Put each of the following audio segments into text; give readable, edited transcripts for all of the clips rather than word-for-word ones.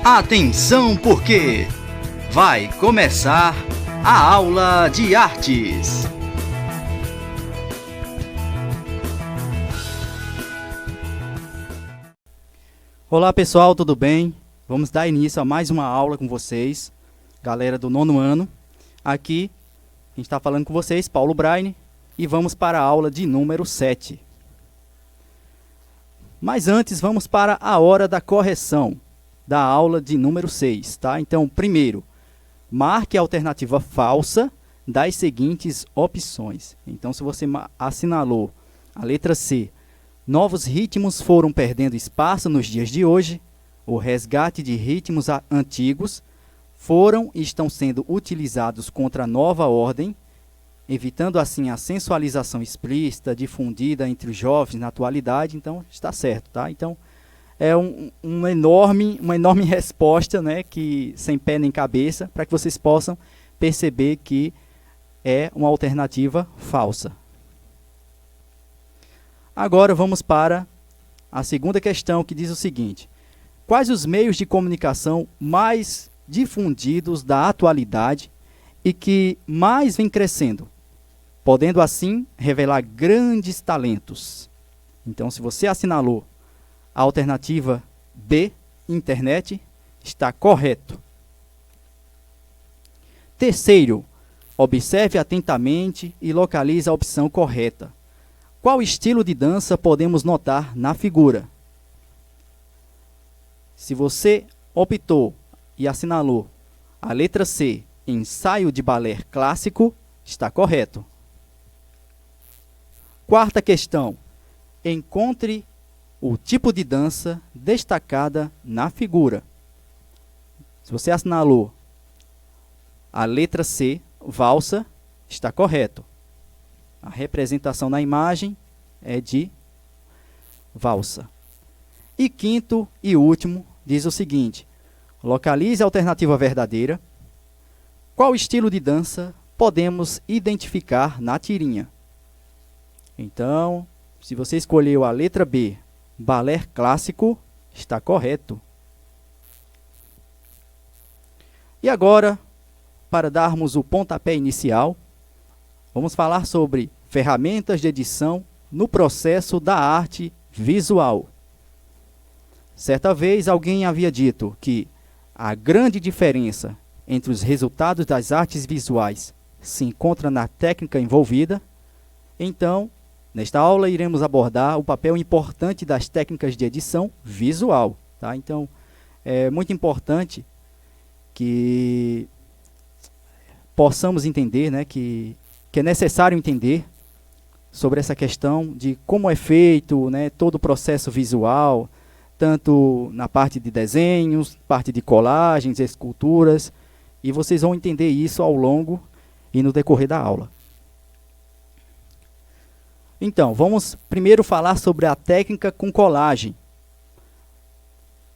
Atenção, porque vai começar a aula de artes. Olá pessoal, tudo bem? Vamos dar início a mais uma aula com vocês, galera do 9º ano. Aqui a gente está falando com vocês, Paulo Braine, e vamos para a aula de número 7. Mas antes vamos para a hora da correção da aula de número 6, tá? Então, primeiro, marque a alternativa falsa das seguintes opções. Então, se você assinalou a letra C, novos ritmos foram perdendo espaço nos dias de hoje, o resgate de ritmos antigos foram e estão sendo utilizados contra a nova ordem, evitando assim a sensualização explícita difundida entre os jovens na atualidade. Então, está certo, tá? Então, é uma enorme resposta, né, que sem pé nem cabeça, para que vocês possam perceber que é uma alternativa falsa. Agora vamos para a segunda questão, que diz o seguinte: quais os meios de comunicação mais difundidos da atualidade e que mais vem crescendo, podendo assim revelar grandes talentos? Então, se você assinalou a alternativa B, internet, está correto. Terceiro, observe atentamente e localize a opção correta. Qual estilo de dança podemos notar na figura? Se você optou e assinalou a letra C, ensaio de balé clássico, está correto. Quarta questão, encontre o tipo de dança destacada na figura. Se você assinalou a letra C, valsa, está correto. A representação na imagem é de valsa. E quinto e último, diz o seguinte: localize a alternativa verdadeira. Qual estilo de dança podemos identificar na tirinha? Então, se você escolheu a letra B, balé clássico, está correto. E agora, para darmos o pontapé inicial, vamos falar sobre ferramentas de edição no processo da arte visual. Certa vez alguém havia dito que a grande diferença entre os resultados das artes visuais se encontra na técnica envolvida. Então, nesta aula iremos abordar o papel importante das técnicas de edição visual, tá? Então, é muito importante que possamos entender, né, que é necessário entender sobre essa questão de como é feito, né, todo o processo visual, tanto na parte de desenhos, parte de colagens, esculturas, e vocês vão entender isso ao longo e no decorrer da aula. Então, vamos primeiro falar sobre a técnica com colagem.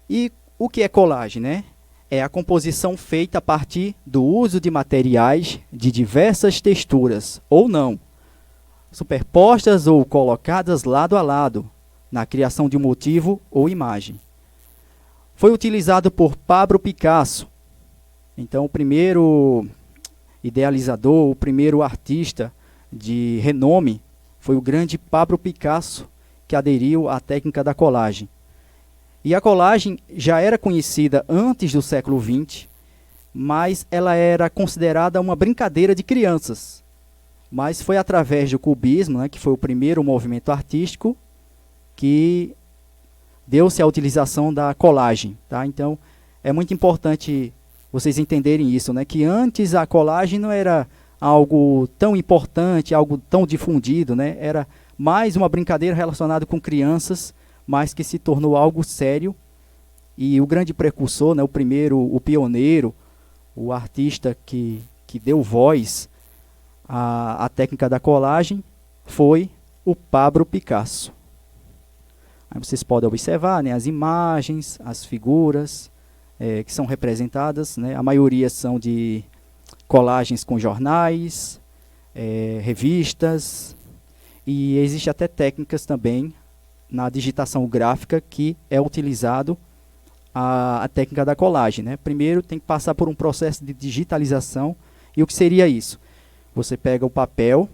E o que é colagem, né? É a composição feita a partir do uso de materiais de diversas texturas, ou não, superpostas ou colocadas lado a lado, na criação de um motivo ou imagem. Foi utilizado por Pablo Picasso. Então, o primeiro idealizador, o primeiro artista de renome foi o grande Pablo Picasso, que aderiu à técnica da colagem. E a colagem já era conhecida antes do século XX, mas ela era considerada uma brincadeira de crianças. Mas foi através do cubismo, né, que foi o primeiro movimento artístico, que deu-se a utilização da colagem, tá? Então, é muito importante vocês entenderem isso, né, que antes a colagem não era algo tão importante, algo tão difundido, né? Era mais uma brincadeira relacionada com crianças, mas que se tornou algo sério. E o grande precursor, né, o pioneiro, o artista que deu voz à técnica da colagem, foi o Pablo Picasso. Aí vocês podem observar, né, as imagens, as figuras que são representadas, né, a maioria são de colagens com jornais, revistas, e existe até técnicas também na digitação gráfica que é utilizado a técnica da colagem, né? Primeiro tem que passar por um processo de digitalização. E o que seria isso? Você pega o papel,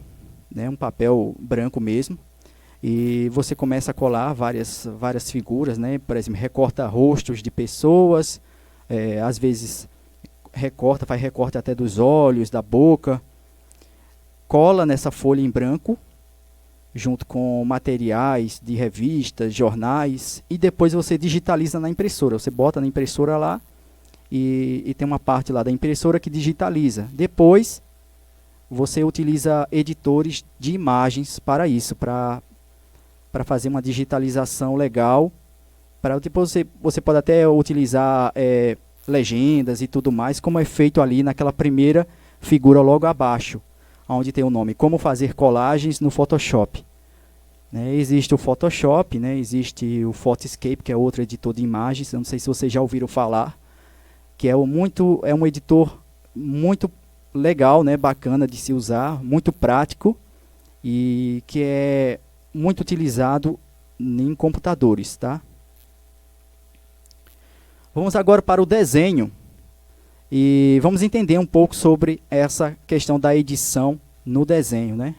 né, um papel branco mesmo, e você começa a colar várias figuras, né? Por exemplo, recorta rostos de pessoas, às vezes faz recorte até dos olhos, da boca, cola nessa folha em branco, junto com materiais de revistas, jornais, e depois você digitaliza na impressora. Você bota na impressora lá e tem uma parte lá da impressora que digitaliza. Depois você utiliza editores de imagens para isso, para fazer uma digitalização legal. Depois você pode até utilizar legendas e tudo mais, como é feito ali naquela primeira figura logo abaixo, onde tem o nome Como Fazer Colagens no Photoshop. Né, existe o Photoshop, né, existe o Photoscape, que é outro editor de imagens. Eu não sei se vocês já ouviram falar, que é um editor muito legal, né, bacana de se usar, muito prático e que é muito utilizado em computadores, tá? Vamos agora para o desenho e vamos entender um pouco sobre essa questão da edição no desenho, né?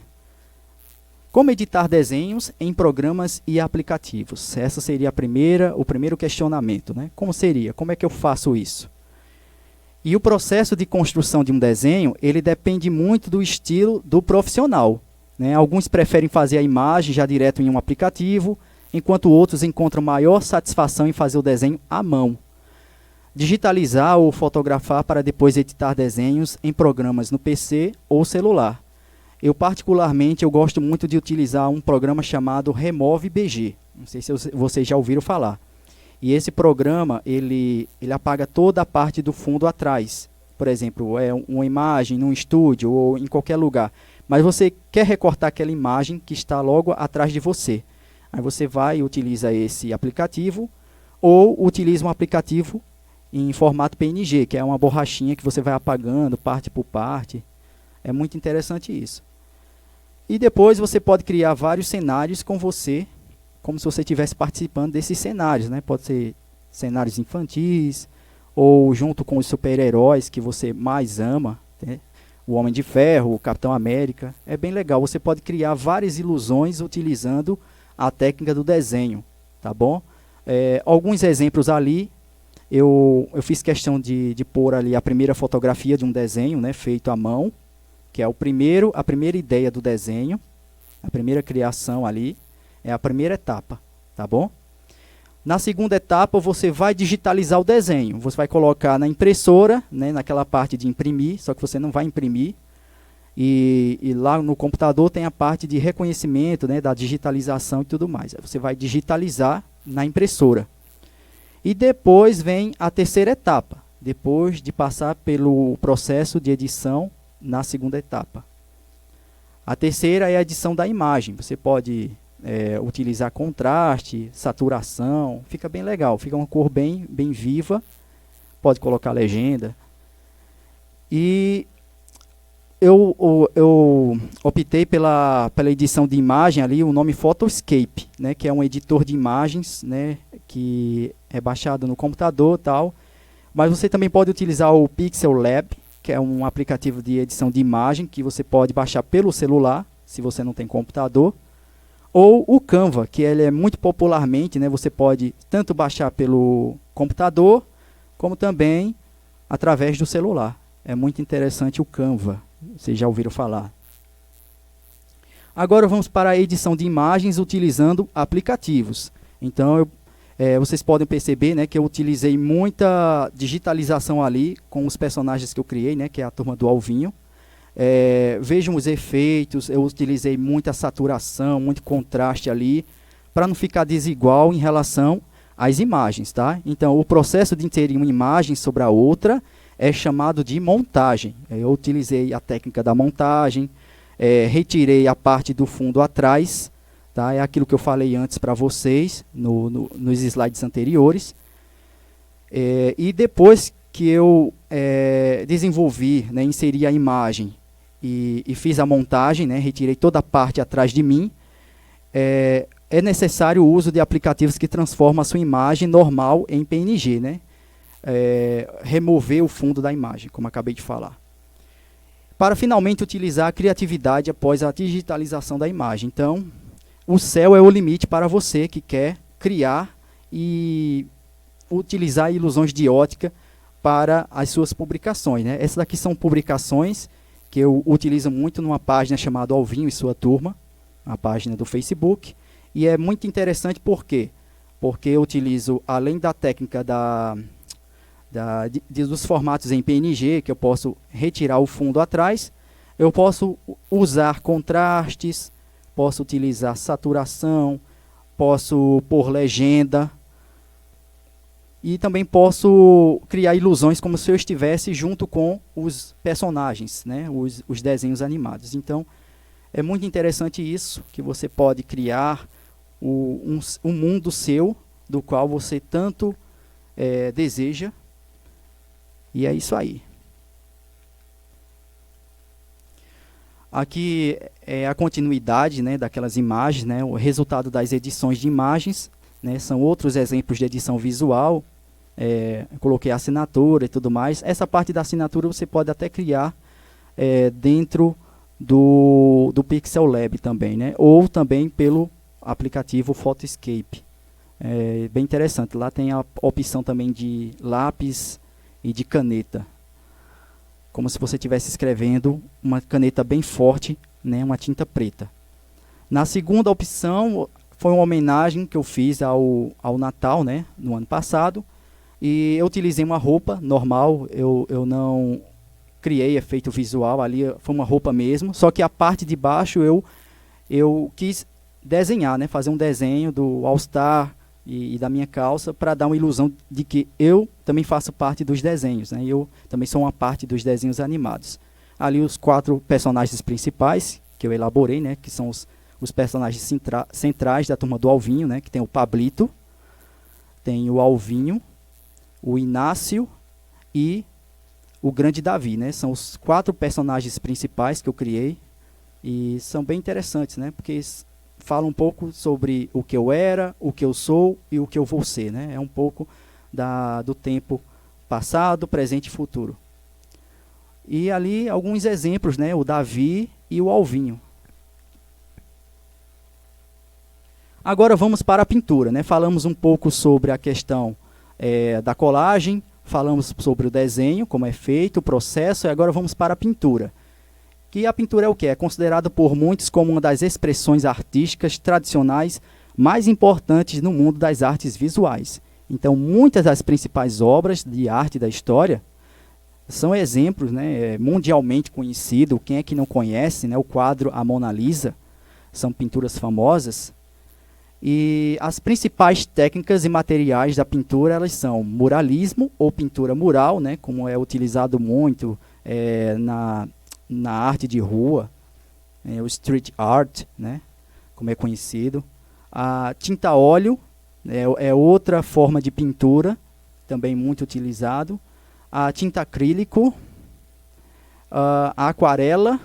Como editar desenhos em programas e aplicativos? Essa seria o primeiro questionamento, né? Como seria? Como é que eu faço isso? E o processo de construção de um desenho, ele depende muito do estilo do profissional, né? Alguns preferem fazer a imagem já direto em um aplicativo, enquanto outros encontram maior satisfação em fazer o desenho à mão. Digitalizar ou fotografar para depois editar desenhos em programas no PC ou celular. Eu particularmente gosto muito de utilizar um programa chamado Remove BG. Não sei se vocês já ouviram falar. E esse programa, ele apaga toda a parte do fundo atrás. Por exemplo, uma imagem num estúdio ou em qualquer lugar. Mas você quer recortar aquela imagem que está logo atrás de você. Aí você vai e utiliza esse aplicativo, ou utiliza um aplicativo em formato PNG, que é uma borrachinha que você vai apagando parte por parte. É muito interessante isso. E depois você pode criar vários cenários com você, como se você estivesse participando desses cenários, né? Pode ser cenários infantis, ou junto com os super-heróis que você mais ama, né? O Homem de Ferro, o Capitão América. É bem legal, você pode criar várias ilusões utilizando a técnica do desenho, tá bom? Alguns exemplos ali, eu fiz questão de pôr ali a primeira fotografia de um desenho, né, feito à mão, que é a primeira ideia do desenho, a primeira criação ali, é a primeira etapa, tá bom? Na segunda etapa, você vai digitalizar o desenho. Você vai colocar na impressora, né, naquela parte de imprimir, só que você não vai imprimir. E lá no computador tem a parte de reconhecimento, né, da digitalização e tudo mais. Aí você vai digitalizar na impressora. E depois vem a terceira etapa, depois de passar pelo processo de edição na segunda etapa. A terceira é a edição da imagem. Você pode utilizar contraste, saturação, fica bem legal, fica uma cor bem viva, pode colocar legenda. E eu optei pela edição de imagem ali, o nome Photoscape, né, que é um editor de imagens, né, que é baixado no computador e tal, mas você também pode utilizar o Pixel Lab, que é um aplicativo de edição de imagem que você pode baixar pelo celular, se você não tem computador, ou o Canva, que ele é muito popularmente, né, você pode tanto baixar pelo computador, como também através do celular. É muito interessante o Canva, vocês já ouviram falar. Agora vamos para a edição de imagens utilizando aplicativos. Então, vocês podem perceber, né, que eu utilizei muita digitalização ali com os personagens que eu criei, né, que é a turma do Alvinho. Vejam os efeitos, eu utilizei muita saturação, muito contraste ali, para não ficar desigual em relação às imagens, tá? Então, o processo de inserir uma imagem sobre a outra é chamado de montagem. Eu utilizei a técnica da montagem, retirei a parte do fundo atrás, tá? É aquilo que eu falei antes para vocês, nos slides anteriores. E depois que eu desenvolvi, né, inseri a imagem e fiz a montagem, né, retirei toda a parte atrás de mim, é necessário o uso de aplicativos que transformam a sua imagem normal em PNG, né? Remover o fundo da imagem, como acabei de falar. Para finalmente utilizar a criatividade após a digitalização da imagem. Então, o céu é o limite para você que quer criar e utilizar ilusões de ótica para as suas publicações, né? Essas daqui são publicações que eu utilizo muito numa página chamada Alvinho e Sua Turma, a página do Facebook, e é muito interessante por quê? Porque eu utilizo, além da técnica dos formatos em PNG, que eu posso retirar o fundo atrás, eu posso usar contrastes, posso utilizar saturação, posso pôr legenda, e também posso criar ilusões como se eu estivesse junto com os personagens, né? os desenhos animados. Então, é muito interessante isso, que você pode criar um mundo seu, do qual você tanto deseja. E é isso aí. Aqui é a continuidade, né, daquelas imagens, né, o resultado das edições de imagens, né, são outros exemplos de edição visual. Coloquei a assinatura e tudo mais. Essa parte da assinatura você pode até criar dentro do Pixel Lab também, né, ou também pelo aplicativo Photoscape. Bem interessante. Lá tem a opção também de lápis e de caneta, como se você estivesse escrevendo uma caneta bem forte, né, uma tinta preta. Na segunda opção foi uma homenagem que eu fiz ao Natal, né, no ano passado, e eu utilizei uma roupa normal, eu não criei efeito visual, ali foi uma roupa mesmo, só que a parte de baixo eu quis desenhar, né, fazer um desenho do All-Star e da minha calça, para dar uma ilusão de que eu também faço parte dos desenhos, né? Eu também sou uma parte dos desenhos animados. Ali os 4 personagens principais que eu elaborei, né, que são os personagens centrais da turma do Alvinho, né, que tem o Pablito, tem o Alvinho, o Inácio e o Grande Davi, né? São os 4 personagens principais que eu criei e são bem interessantes, né? Porque fala um pouco sobre o que eu era, o que eu sou e o que eu vou ser, né? É um pouco do tempo passado, presente e futuro. E ali alguns exemplos, né? O Davi e o Alvinho. Agora vamos para a pintura, né? Falamos um pouco sobre a questão da colagem, falamos sobre o desenho, como é feito, o processo, e agora vamos para a pintura. Que a pintura é o que? É considerada por muitos como uma das expressões artísticas tradicionais mais importantes no mundo das artes visuais. Então, muitas das principais obras de arte da história são exemplos, né, mundialmente conhecidos. Quem é que não conhece, né, o quadro A Mona Lisa? São pinturas famosas. E as principais técnicas e materiais da pintura, elas são muralismo ou pintura mural, né, como é utilizado muito na arte de rua, o street art, né, como é conhecido. A tinta a óleo é outra forma de pintura, também muito utilizado. A tinta acrílico, a aquarela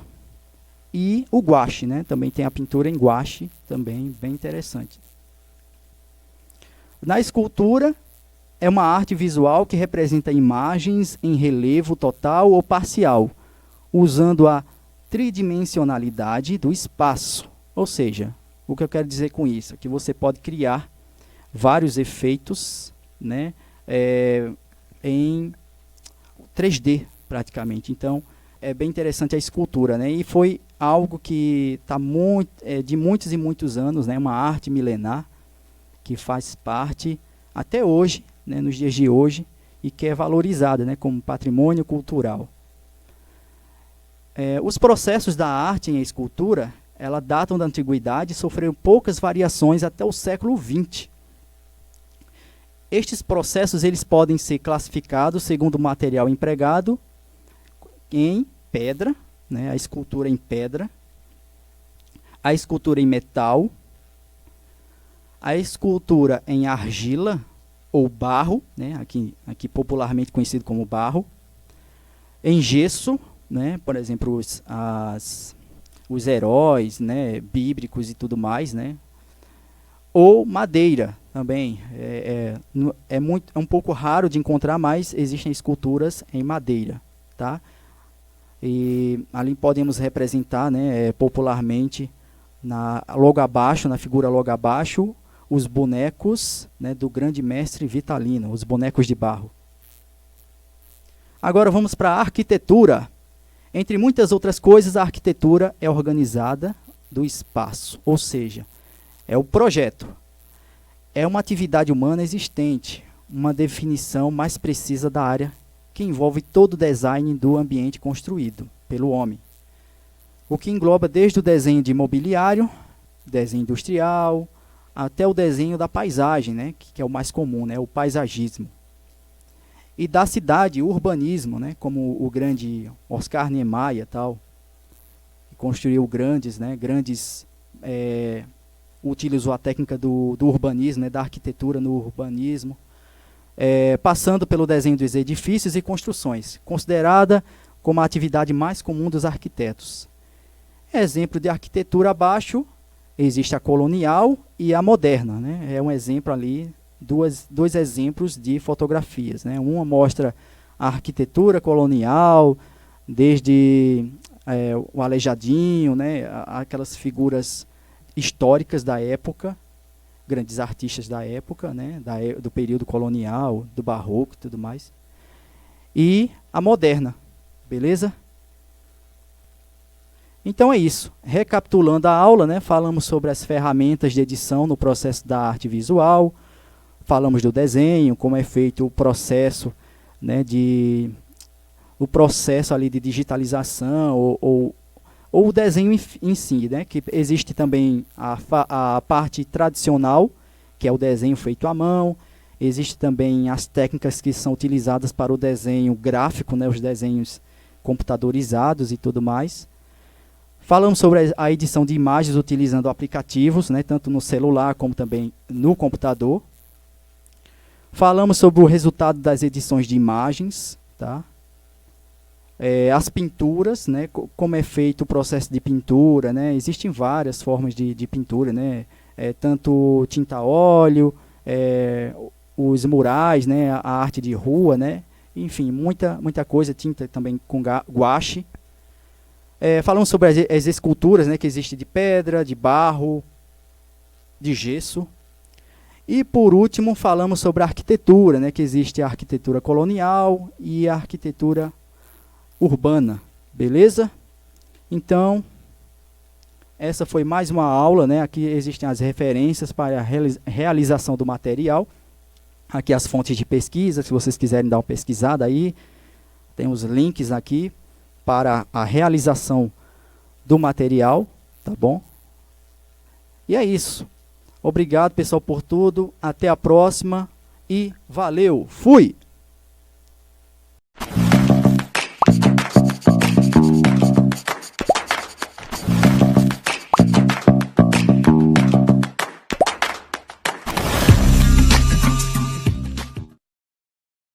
e o guache, né, também tem a pintura em guache, também bem interessante. Na escultura, é uma arte visual que representa imagens em relevo total ou parcial, usando a tridimensionalidade do espaço. Ou seja, o que eu quero dizer com isso? Que você pode criar vários efeitos, né, em 3D, praticamente. Então, é bem interessante a escultura, né? E foi algo que está de muitos e muitos anos, né? Uma arte milenar que faz parte até hoje, né, nos dias de hoje, e que é valorizada, né, como patrimônio cultural. Os processos da arte em escultura, ela datam da antiguidade e sofreram poucas variações até o século XX. Estes processos eles podem ser classificados segundo o material empregado em pedra, né, a escultura em pedra, a escultura em metal, a escultura em argila ou barro, né, aqui popularmente conhecido como barro, em gesso, né, por exemplo, os heróis, né, bíblicos e tudo mais, né, ou madeira também. É um pouco raro de encontrar, mas existem esculturas em madeira, tá? E ali podemos representar, né, popularmente, logo abaixo, na figura logo abaixo, os bonecos, né, do grande mestre Vitalino, os bonecos de barro. Agora vamos para a arquitetura. Entre muitas outras coisas, a arquitetura é organizada do espaço, ou seja, é o projeto. É uma atividade humana existente, uma definição mais precisa da área que envolve todo o design do ambiente construído pelo homem. O que engloba desde o desenho de mobiliário, desenho industrial, até o desenho da paisagem, né, que é o mais comum, né, o paisagismo. E da cidade, o urbanismo, né, como o grande Oscar Niemeyer, tal, que construiu grandes, utilizou a técnica do urbanismo, né, da arquitetura no urbanismo, passando pelo desenho dos edifícios e construções, considerada como a atividade mais comum dos arquitetos. Exemplo de arquitetura abaixo, existe a colonial e a moderna, né? É um exemplo ali, dois exemplos de fotografias, né? Uma mostra a arquitetura colonial, desde o Aleijadinho, né? Aquelas figuras históricas da época, grandes artistas da época, né? Do período colonial, do barroco e tudo mais. E a moderna, beleza? Então é isso. Recapitulando a aula, né, falamos sobre as ferramentas de edição no processo da arte visual, falamos do desenho, como é feito o processo, né, o processo ali de digitalização ou o desenho em si, né, que existe também a parte tradicional, que é o desenho feito à mão, existe também as técnicas que são utilizadas para o desenho gráfico, né, os desenhos computadorizados e tudo mais. Falamos sobre a edição de imagens utilizando aplicativos, né, tanto no celular como também no computador. Falamos sobre o resultado das edições de imagens, tá? As pinturas, né, como é feito o processo de pintura, né? Existem várias formas de pintura, né? Tanto tinta a óleo, os murais, né, a arte de rua, né? Enfim, muita coisa, tinta também com guache. Falamos sobre as esculturas, né, que existem de pedra, de barro, de gesso. E, por último, falamos sobre a arquitetura, né, que existe a arquitetura colonial e a arquitetura urbana. Beleza? Então, essa foi mais uma aula, né? Aqui existem as referências para a realização do material. Aqui as fontes de pesquisa, se vocês quiserem dar uma pesquisada aí. Tem os links aqui para a realização do material, tá bom? E é isso. Obrigado, pessoal, por tudo. Até a próxima e valeu. Fui!